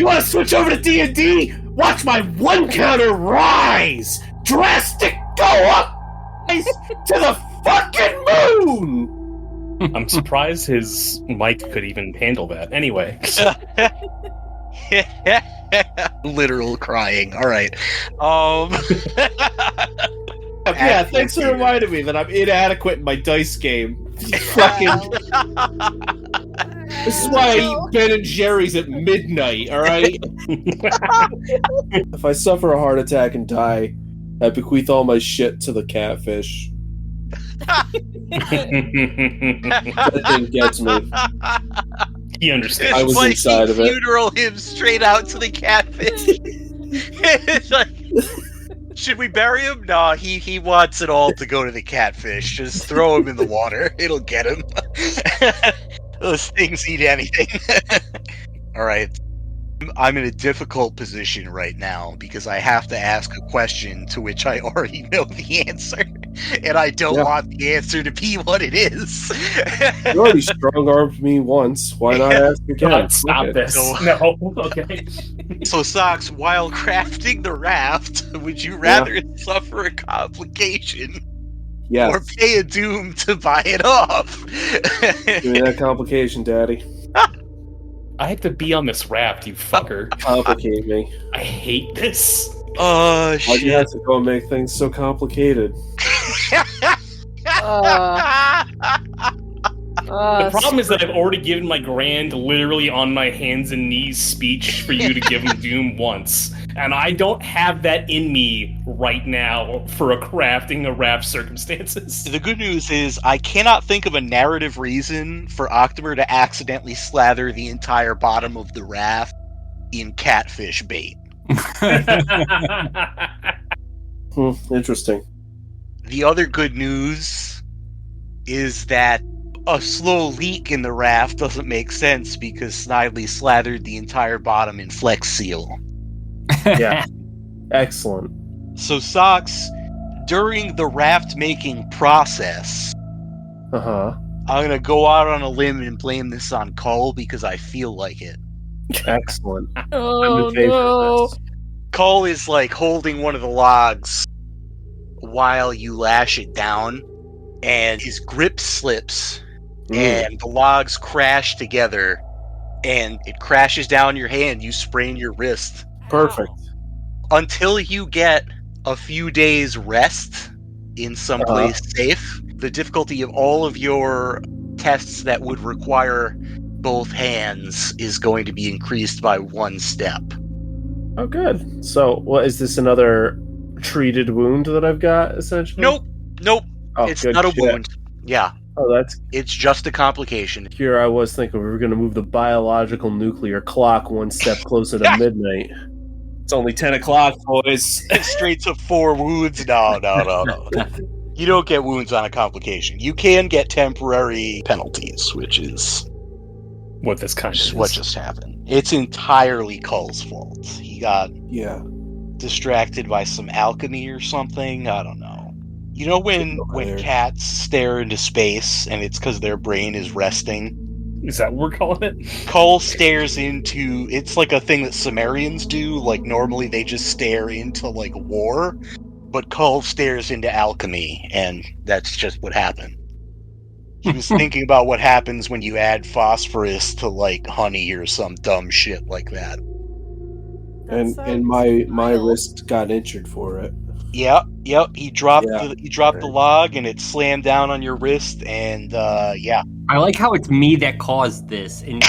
You want to switch over to D&D? Watch my 1 counter rise! Drastic go up to the fucking moon! I'm surprised his mic could even handle that. Anyway. Literal crying. All right. Yeah, thanks for reminding me that I'm inadequate in my dice game. Fucking. This is why I eat Ben and Jerry's at midnight, alright? If I suffer a heart attack and die, I bequeath all my shit to the catfish. That thing gets me. He understands. It's I was like inside of it. funeral him straight out to the catfish. It's like, should we bury him? No, he wants it all to go to the catfish. Just throw him in the water. It'll get him. Those things eat anything. All right. I'm in a difficult position right now because I have to ask a question to which I already know the answer. And I don't want the answer to be what it is. You already strong-armed me once. Why not ask again? God, stop this. No. Okay. So, Socks, while crafting the raft, would you rather suffer a complication or pay a doom to buy it off? Give me that complication, Daddy. I have to be on this raft, you fucker. Complicate me. I hate this. Oh, shit. Why'd you have to go and make things so complicated? The problem is that I've already given my grand, literally on my hands and knees speech for you to give him doom once. And I don't have that in me right now for crafting a raft circumstances. The good news is I cannot think of a narrative reason for October to accidentally slather the entire bottom of the raft in catfish bait. Interesting. The other good news is that a slow leak in the raft doesn't make sense because Snidely slathered the entire bottom in Flex Seal. Yeah. Excellent. So, Socks, during the raft making process, I'm going to go out on a limb and blame this on Cull because I feel like it. Excellent. Oh, no. Cull is like holding one of the logs while you lash it down, and his grip slips, and the logs crash together, and it crashes down your hand. You sprain your wrist. Perfect. Until you get a few days rest in some place safe, the difficulty of all of your tests that would require both hands is going to be increased by 1 step. Oh, good. So, what is this, another treated wound that I've got, essentially? Nope. Oh, it's not a wound. Yeah. Oh, it's just a complication. Here I was thinking we were going to move the biological nuclear clock 1 step closer to midnight. It's only 10 o'clock, boys. Straight to 4 wounds. No. You don't get wounds on a complication. You can get temporary penalties, which is what this kind of what just happened. It's entirely Cull's fault. He got distracted by some alchemy or something. I don't know. You know when cats stare into space and it's because their brain is resting? Is that what we're calling it? Cull stares into... It's like a thing that Sumerians do. Like, normally they just stare into, like, war. But Cull stares into alchemy, and that's just what happened. He was thinking about what happens when you add phosphorus to, like, honey or some dumb shit like that. And my wrist got injured for it. Yep. He dropped the log, and it slammed down on your wrist, and yeah. I like how it's me that caused this, and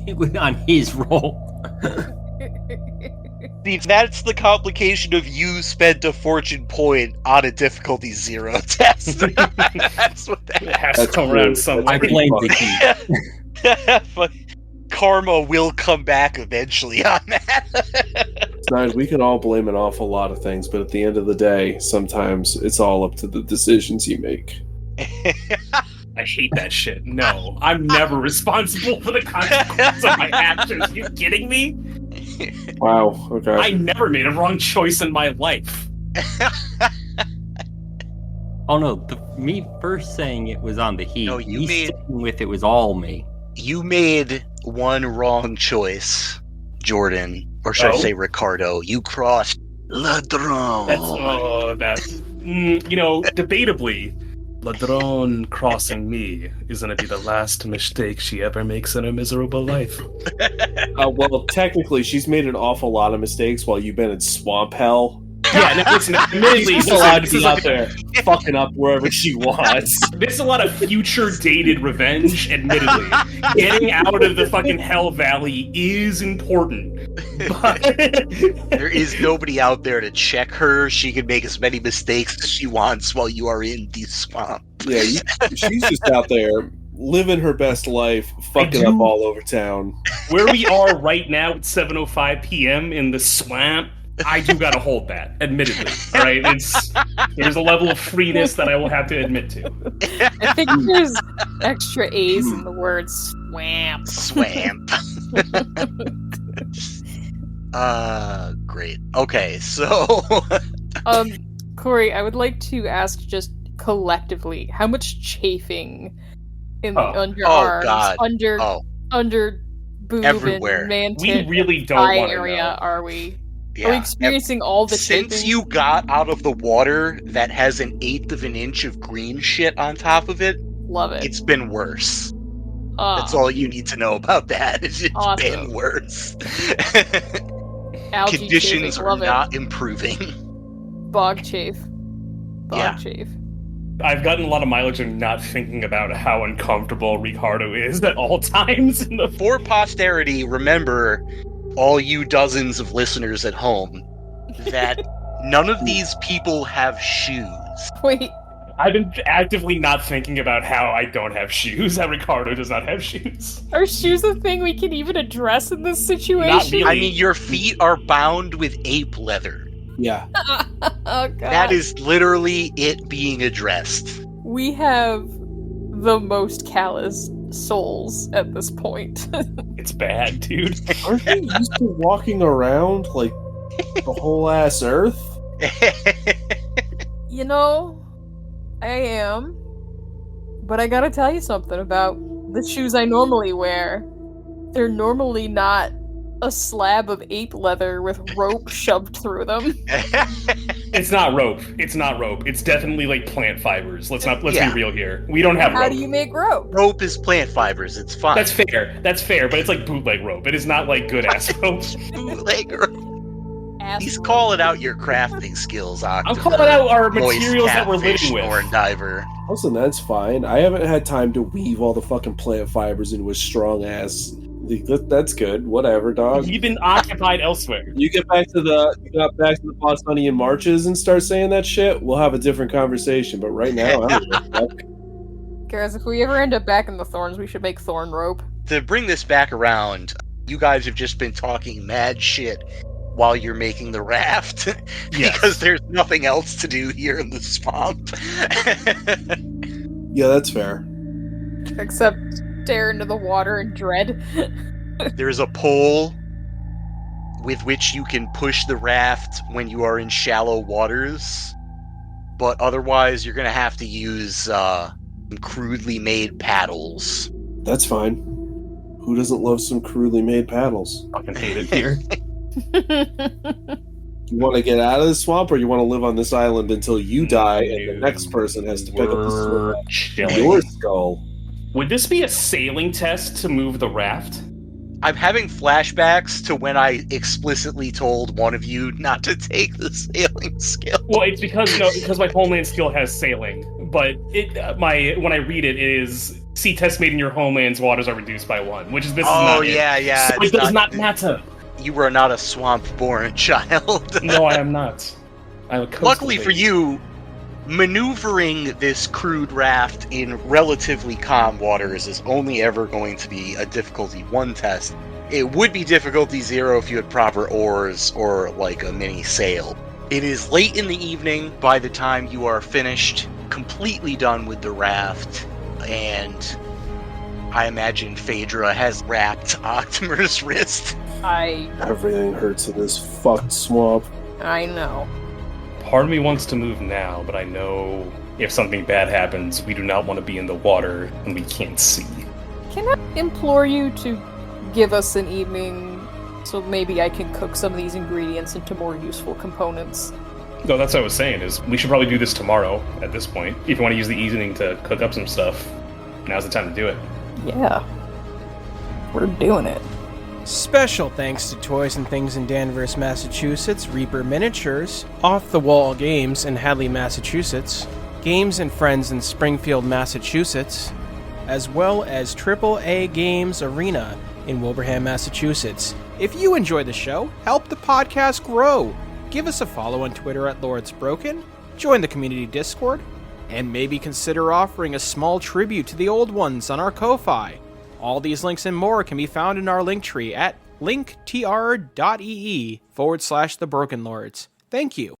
it was on his roll. See, that's the complication of you spent a fortune point on a difficulty 0 test. That's what that has to come around somewhere. I blame the key. But karma will come back eventually on that. Snide, we can all blame an awful lot of things, but at the end of the day, sometimes it's all up to the decisions you make. I hate that shit. No, I'm never responsible for the consequences of my actions. You kidding me? Wow, okay. I never made a wrong choice in my life. Oh no, me first saying it was on the heat. No, sticking with it was all me. You made one wrong choice, Jordan, or should I Oh? say Ricardo, you crossed Ladrone. Debatably, Ladrone crossing me is gonna be the last mistake she ever makes in her miserable life. Well, technically, she's made an awful lot of mistakes while you've been in swamp hell. Yeah, now listen, admittedly, She's allowed to this be is out like there fucking up wherever she wants. this is a lot of future dated revenge, admittedly. Getting out of the fucking Hell Valley is important. But There is nobody out there to check her. She can make as many mistakes as she wants while you are in the swamp. Yeah, she's just out there living her best life, fucking up all over town. where we are right now at 7:05 p.m. in the swamp, I do gotta hold that, admittedly. All right, there's a level of freeness that I will have to admit to. I think there's extra A's in the word swamp. Swamp. Great. Okay, so Corey, I would like to ask just collectively, how much chafing in the underarms, God. under boob Everywhere. and man We tit really don't thigh want to area know. are we? yeah. Are we experiencing all the Since chafing? you got out of the water that has an 1/8 of an inch of green shit on top of it, Love it. it's been worse. Ah, That's all you need to know about that. It's Awesome. been worse. algae Conditions chafing, are love it. not improving. Bog chafe. Yeah. Chafe. I've gotten a lot of mileage in not thinking about how uncomfortable Ricardo is at all times in the For posterity, remember, all you dozens of listeners at home, that none of these people have shoes. Wait, I've been actively not thinking about how I don't have shoes, how Ricardo does not have shoes. are shoes a thing we can even address in this situation? Not really. I mean, your feet are bound with ape leather. Yeah. Oh god. That is literally it being addressed. We have the most callous souls at this point. It's bad, dude. Aren't you used to walking around like the whole ass earth? You know, I am. But I gotta tell you something about the shoes I normally wear. They're normally not a slab of ape leather with rope shoved through them. It's not rope. It's not rope. It's definitely like plant fibers. Let's be real here. We don't have How rope. do you make rope? Rope is plant fibers. It's fine. That's fair. That's fair, but it's like bootleg rope. It is not like good ass rope. Bootleg rope. Ass He's rope. calling out your crafting skills, October. I'm calling out our Moist materials that we're catfish, living with. Norn diver. Listen, that's fine. I haven't had time to weave all the fucking plant fibers into a strong ass. That's good. Whatever, dog. We've been occupied elsewhere. You get back to the Bostonian marches and start saying that shit, we'll have a different conversation. But right now, I don't give a fuck. Guys, if we ever end up back in the thorns, we should make thorn rope. To bring this back around, you guys have just been talking mad shit while you're making the raft. Yes. Because there's nothing else to do here in the swamp. Yeah, that's fair. Except stare into the water and dread. There's a pole with which you can push the raft when you are in shallow waters, but otherwise you're going to have to use some crudely made paddles. That's fine. Who doesn't love some crudely made paddles? Fucking hate it here. You want to get out of the swamp, or you want to live on this island until you die and the next person has to pick up the We're sword? chilling. Your skull. Would this be a sailing test to move the raft? I'm having flashbacks to when I explicitly told one of you not to take the sailing skill. Well, it's because my homeland skill has sailing, but when I read it is sea test made in your homeland's waters are reduced by 1, which is this. Oh, is not yeah, it. yeah. So it does not matter. You are not a swamp-born child. No, I am not. I'm a coastal Luckily for baby. you, maneuvering this crude raft in relatively calm waters is only ever going to be a difficulty 1 test. It would be difficulty 0 if you had proper oars or like a mini sail. It is late in the evening by the time you are finished, completely done with the raft, and I imagine Phaedra has wrapped Octomer's wrist. Everything hurts in this fucked swamp. I know. Part of me wants to move now, but I know if something bad happens, we do not want to be in the water and we can't see. Can I implore you to give us an evening So maybe I can cook some of these ingredients into more useful components. No, that's what I was saying, is we should probably do this tomorrow at this point. If you want to use the evening to cook up some stuff, now's the time to do it. Yeah. We're doing it. Special thanks to Toys and Things in Danvers, Massachusetts, Reaper Miniatures, Off the Wall Games in Hadley, Massachusetts, Games and Friends in Springfield, Massachusetts, as well as AAA Games Arena in Wilbraham, Massachusetts. If you enjoy the show, help the podcast grow. Give us a follow on Twitter at LordsBroken, join the community Discord, and maybe consider offering a small tribute to the old ones on our Ko-Fi. All these links and more can be found in our Linktree at linktr.ee/thebrokenlords. Thank you.